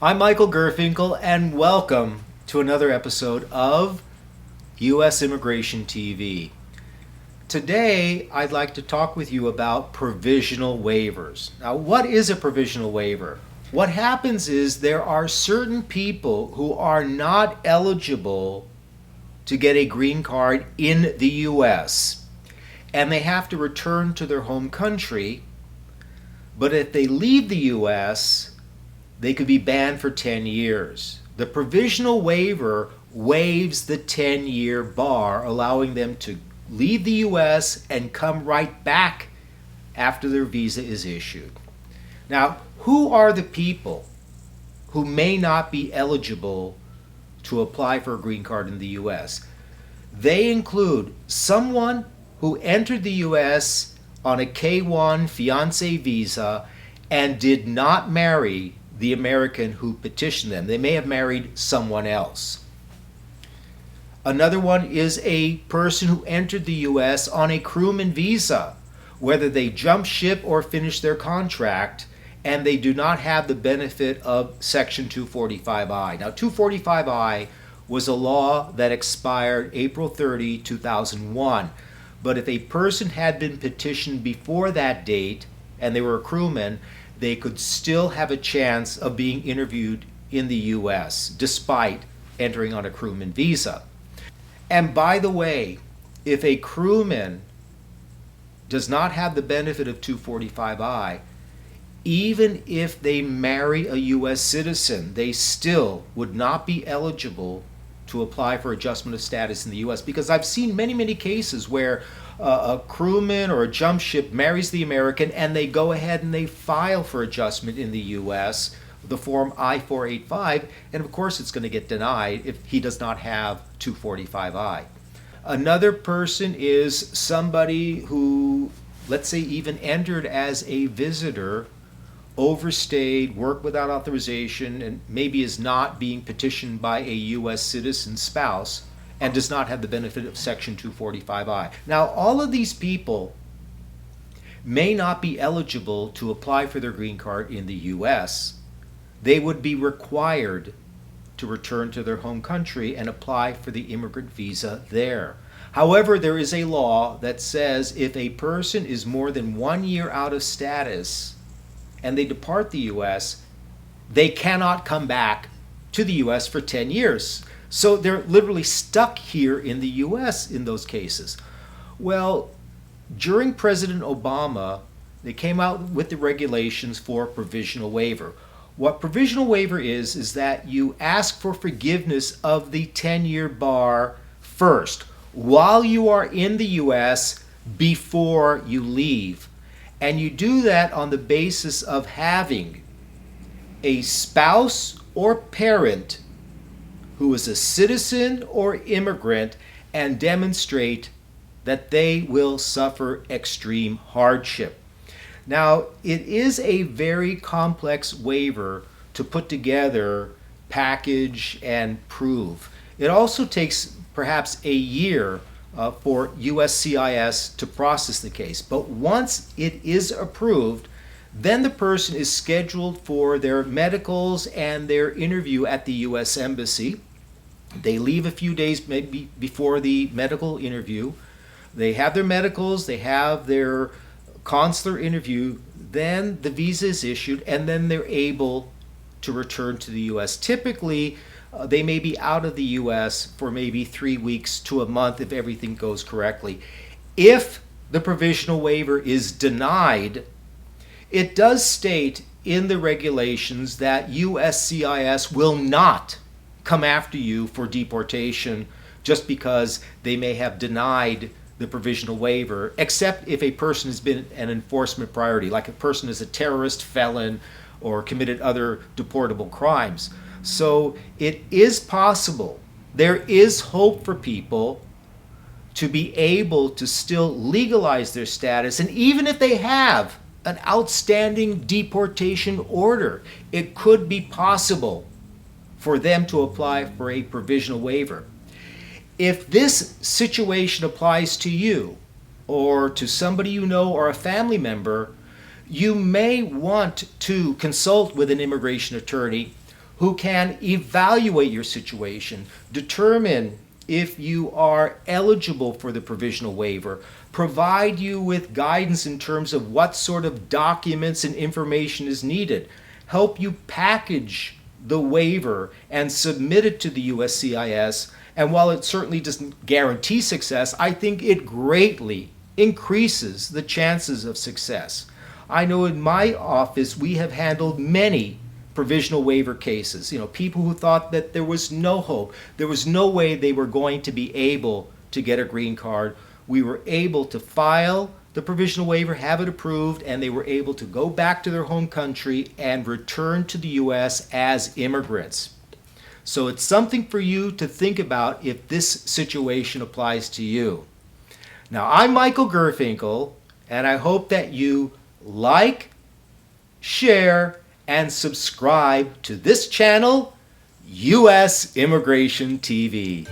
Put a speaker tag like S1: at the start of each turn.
S1: I'm Michael Gurfinkel, and welcome to another episode of U.S. Immigration TV. Today, I'd like to talk with you about provisional waivers. Now, what is a provisional waiver? What happens is there are certain people who are not eligible to get a green card in the U.S., and they have to return to their home country, but if they leave the U.S., they could be banned for 10 years. The provisional waiver waives the 10-year bar, allowing them to leave the U.S. and come right back after their visa is issued. Now, who are the people who may not be eligible to apply for a green card in the U.S.? They include someone who entered the U.S. on a K-1 fiancé visa and did not marry the American who petitioned them. They may have married someone else. Another one is a person who entered the U.S. on a crewman visa, whether they jump ship or finish their contract, and they do not have the benefit of Section 245I. Now, 245I was a law that expired April 30, 2001. But if a person had been petitioned before that date and they were a crewman, they could still have a chance of being interviewed in the U.S. despite entering on a crewman visa. And by the way, if a crewman does not have the benefit of 245I, even if they marry a U.S. citizen, they still would not be eligible to apply for adjustment of status in the U.S. because I've seen many cases where a crewman or a jump ship marries the American and they go ahead and they file for adjustment in the U.S., the form I-485, and of course it's going to get denied if he does not have 245I. Another person is somebody who, let's say, even entered as a visitor, overstayed, worked without authorization, and maybe is not being petitioned by a U.S. citizen spouse and does not have the benefit of Section 245I. Now, all of these people may not be eligible to apply for their green card in the U.S. They would be required to return to their home country and apply for the immigrant visa there. However, there is a law that says if a person is more than 1 year out of status and they depart the U.S., they cannot come back to the U.S. for 10 years. So they're literally stuck here in the U.S. in those cases. Well, during President Obama, they came out with the regulations for provisional waiver. What provisional waiver is that you ask for forgiveness of the 10-year bar first, while you are in the U.S. before you leave. And you do that on the basis of having a spouse or parent who is a citizen or immigrant and demonstrate that they will suffer extreme hardship. Now, it is a very complex waiver to put together, package, and prove. It also takes perhaps a year for USCIS to process the case. But once it is approved, then the person is scheduled for their medicals and their interview at the U.S. Embassy. They leave a few days maybe before the medical interview. They have their medicals, they have their consular interview, then the visa is issued, and then they're able to return to the U.S. Typically, they may be out of the U.S. for maybe 3 weeks to a month if everything goes correctly. If the provisional waiver is denied, it does state in the regulations that USCIS will not come after you for deportation just because they may have denied the provisional waiver, except if a person has been an enforcement priority, like a person is a terrorist, felon, or committed other deportable crimes. So it is possible, there is hope for people to be able to still legalize their status, and even if they have an outstanding deportation order, it could be possible for them to apply for a provisional waiver. If this situation applies to you or to somebody you know or a family member, you may want to consult with an immigration attorney who can evaluate your situation, determine if you are eligible for the provisional waiver, provide you with guidance in terms of what sort of documents and information is needed, help you package the waiver and submit it to the USCIS. And while it certainly doesn't guarantee success, I think it greatly increases the chances of success. I know in my office we have handled many provisional waiver cases. People who thought that there was no hope, there was no way they were going to be able to get a green card. We were able to file the provisional waiver, have it approved, and they were able to go back to their home country and return to the U.S. as immigrants. So it's something for you to think about if this situation applies to you. Now, I'm Michael Gurfinkel, and I hope that you like, share, and subscribe to this channel, U.S. Immigration TV.